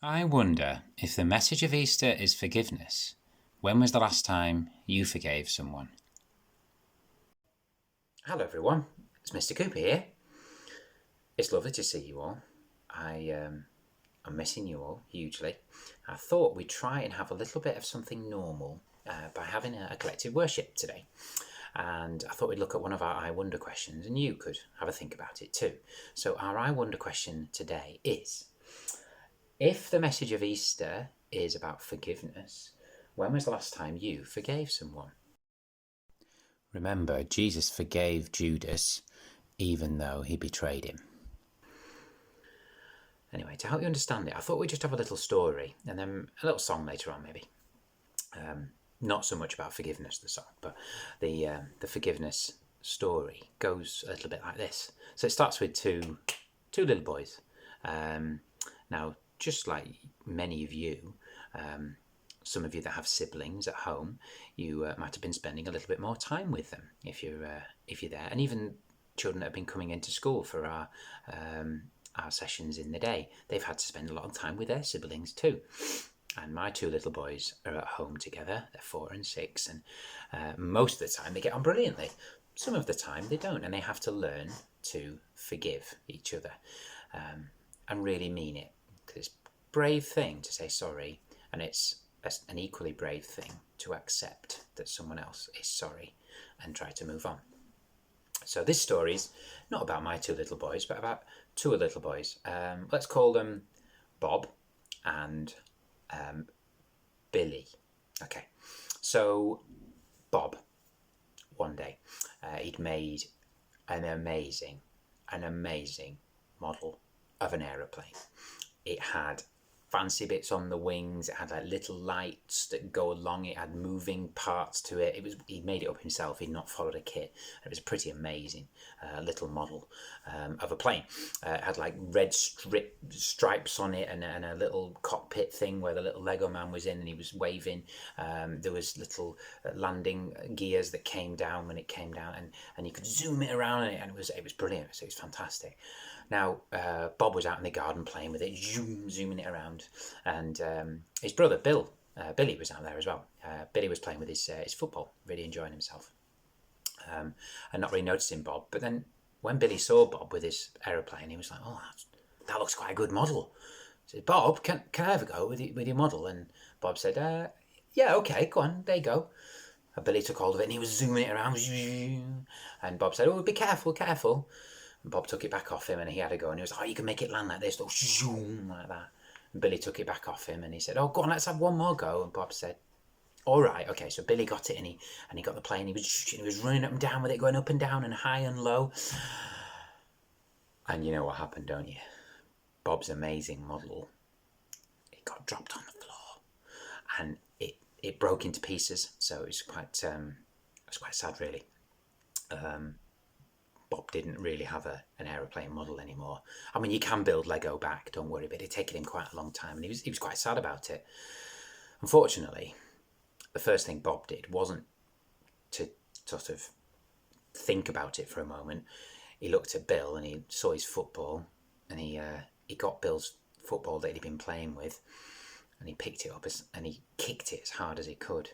I wonder if the message of Easter is forgiveness. When was the last time you forgave someone? Hello everyone, it's Mr. Cooper here. It's lovely to see you all. I'm missing you all hugely. I thought we'd try and have a little bit of something normal by having a collective worship today. And I thought we'd look at one of our I Wonder questions and you could have a think about it too. So our I Wonder question today is, if the message of Easter is about forgiveness, when was the last time you forgave someone? Remember, Jesus forgave Judas even though he betrayed him. Anyway, to help you understand it, I thought we'd just have a little story and then a little song later on, maybe. Not so much about forgiveness, the song, but the forgiveness story goes a little bit like this. So it starts with two little boys. Now, just like many of you, some of you that have siblings at home, you might have been spending a little bit more time with them if you're there, and even children that have been coming into school for our sessions in the day, they've had to spend a lot of time with their siblings too. And my two little boys are at home together. They're 4 and 6, and most of the time they get on brilliantly. Some of the time they don't, and they have to learn to forgive each other and really mean it. Because it's a brave thing to say sorry, and it's an equally brave thing to accept that someone else is sorry and try to move on. So this story is not about my two little boys, but about two little boys. Let's call them Bob and Billy. Okay, so Bob, one day, he'd made an amazing model of an aeroplane. It had fancy bits on the wings. It had like little lights that go along. It had moving parts to it. He made it up himself. He'd not followed a kit. It was a pretty amazing little model of a plane. It had like red stripes on it and a little cockpit thing where the little Lego man was in and he was waving. There was little landing gears that came down when it came down, and you could zoom it around and it was brilliant. So it was fantastic. Now, Bob was out in the garden playing with it, zooming it around, and his brother Billy was out there as well. Billy was playing with his football, really enjoying himself, and not really noticing Bob. But then when Billy saw Bob with his aeroplane, he was like, "Oh, that looks quite a good model." He said, "Bob, can I ever go with your model?" And Bob said, "Yeah, okay, go on, there you go." And Billy took hold of it and he was zooming it around, and Bob said, "Oh, be careful, careful." And Bob took it back off him and he had a go and he was like, "Oh, you can make it land like this," like that. And Billy took it back off him and he said, "Oh, go on, let's have one more go." And Bob said, "All right, okay." So Billy got it and he got the plane. He was running up and down with it, going up and down and high and low. And you know what happened, don't you? Bob's amazing model, it got dropped on the floor and it broke into pieces. So it was quite sad, really. Bob didn't really have an aeroplane model anymore. I mean, you can build Lego back, don't worry, but it'd taken him quite a long time, and he was quite sad about it. Unfortunately, the first thing Bob did wasn't to sort of think about it for a moment. He looked at Bill and he saw his football, and he got Bill's football that he'd been playing with, and he picked it up and he kicked it as hard as he could.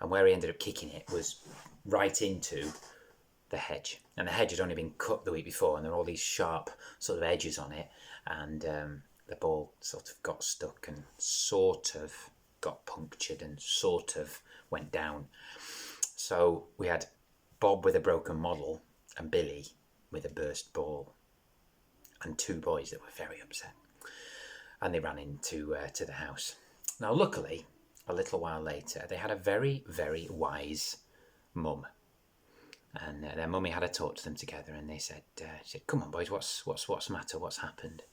And where he ended up kicking it was right into the hedge, and the hedge had only been cut the week before, and there were all these sharp sort of edges on it, and the ball sort of got stuck and sort of got punctured and sort of went down. So we had Bob with a broken model and Billy with a burst ball, and two boys that were very upset, and they ran into to the house. Now, luckily, a little while later, they had a very, very wise mum. And their mummy had a talk to them together, and they said, "Come on, boys, what's the matter? What's happened?"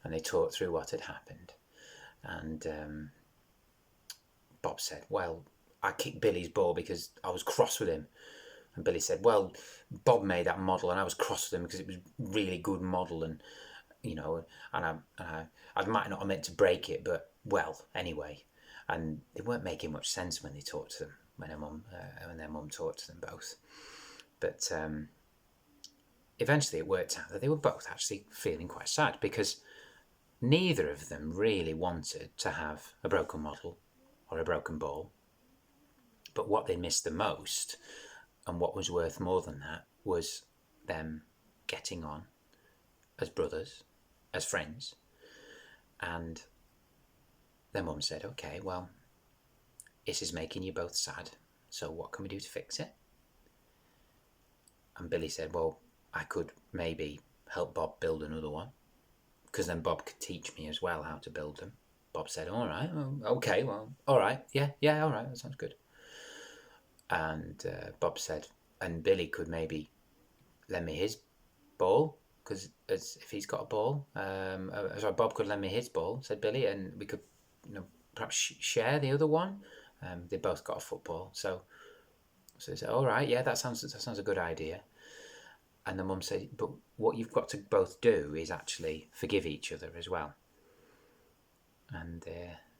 And they talked through what had happened. And Bob said, "Well, I kicked Billy's ball because I was cross with him." And Billy said, "Well, Bob made that model, and I was cross with him because it was a really good model, and I might not have meant to break it, but well, anyway." And they weren't making much sense when they talked to them, when their mum talked to them both. But eventually it worked out that they were both actually feeling quite sad because neither of them really wanted to have a broken model or a broken ball. But what they missed the most, and what was worth more than that, was them getting on as brothers, as friends. And their mum said, okay, well, this is making you both sad, so what can we do to fix it? And Billy said, well, I could maybe help Bob build another one, because then Bob could teach me as well how to build them. Bob said, all right, okay, well, all right, yeah, all right, that sounds good. And Bob said, and Billy could maybe lend me his ball, because if he's got a ball, sorry, Bob could lend me his ball, said Billy, and we could, perhaps share the other one. They both got a football, so they said, all right, yeah, that sounds a good idea. And the mum said, but what you've got to both do is actually forgive each other as well. And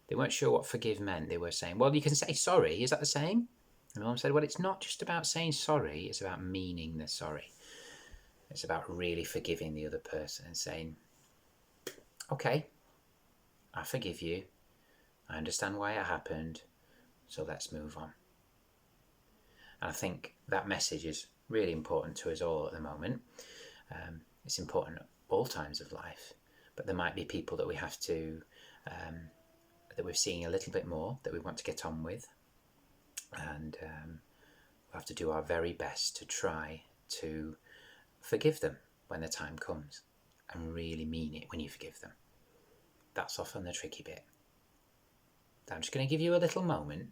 they weren't sure what forgive meant. They were saying, well, you can say sorry. Is that the same? And the mum said, well, it's not just about saying sorry. It's about meaning the sorry. It's about really forgiving the other person and saying, okay, I forgive you. I understand why it happened. So let's move on. And I think that message is really important to us all at the moment. It's important at all times of life, but there might be people that we have to, that we're seeing a little bit more, that we want to get on with. And we have to do our very best to try to forgive them when the time comes, and really mean it when you forgive them. That's often the tricky bit. I'm just going to give you a little moment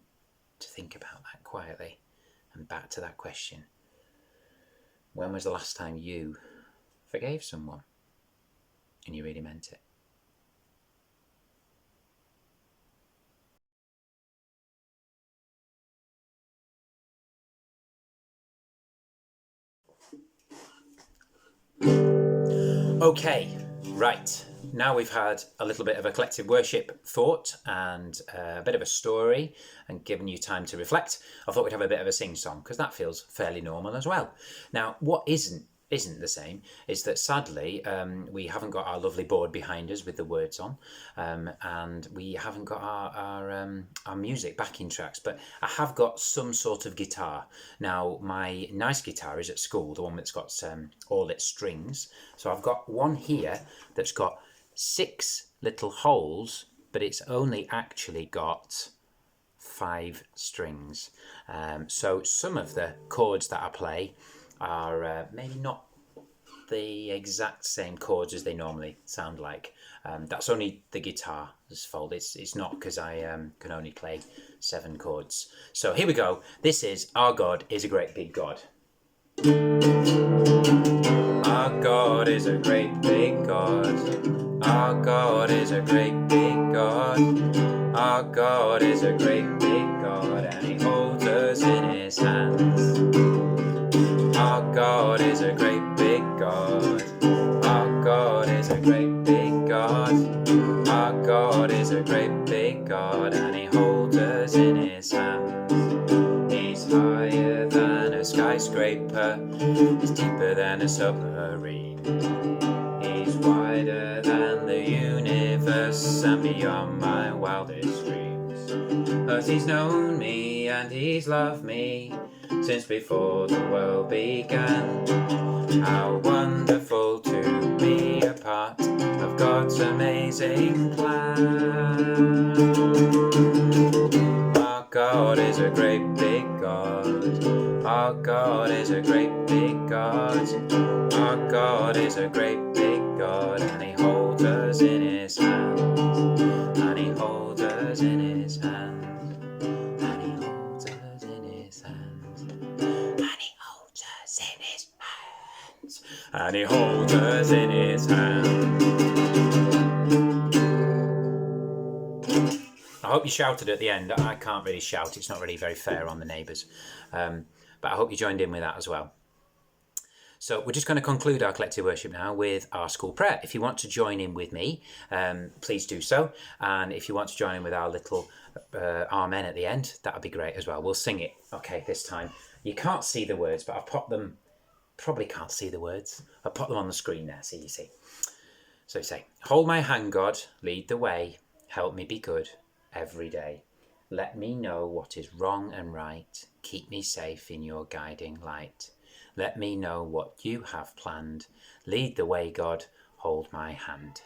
to think about that quietly, and back to that question. When was the last time you forgave someone and you really meant it? Okay, right. Now we've had a little bit of a collective worship thought and a bit of a story and given you time to reflect, I thought we'd have a bit of a sing-song, because that feels fairly normal as well. Now, what isn't the same is that sadly we haven't got our lovely board behind us with the words on, and we haven't got our music backing tracks, but I have got some sort of guitar. Now, my nice guitar is at school, the one that's got all its strings. So I've got one here that's got 6 little holes, but it's only actually got 5 strings. So some of the chords that I play are maybe not the exact same chords as they normally sound like. That's only the guitar's fault. It's not because I can only play 7 chords. So here we go. This is Our God is a Great Big God. Our God is a great big God. Our God is a great big God. Our God is a great big God, and He holds us in His hands. Our God is a great big God. Our God is a great big God. Our God is a great big God, and He holds us in His hands. He's higher than a skyscraper. He's deeper than a submarine. He's wider than the universe and beyond my wildest dreams. But He's known me and He's loved me since before the world began. How wonderful to be a part of God's amazing plan. Our God is a great big God. Our God is a great big God. Our God is a great big God, and He holds us in His hands. And He holds us in His hands. And He holds us in His hands. And He holds us in His hands. And He holds us in His hands. I hope you shouted at the end. I can't really shout. It's not really very fair on the neighbours. But I hope you joined in with that as well. So we're just going to conclude our collective worship now with our school prayer. If you want to join in with me, please do so. And if you want to join in with our little amen at the end, that would be great as well. We'll sing it, okay, this time. You can't see the words, but I've popped them, probably can't see the words. I've popped them on the screen there, so you see. So say, hold my hand, God, lead the way, help me be good every day. Let me know what is wrong and right, keep me safe in your guiding light. Let me know what you have planned, lead the way, God, hold my hand.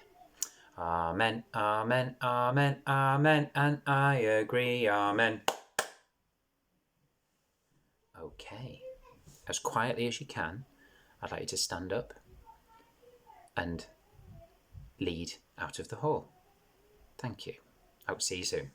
Amen, amen, amen, amen, and I agree, amen. Okay, as quietly as you can, I'd like you to stand up and lead out of the hall. Thank you. Hope to see you soon.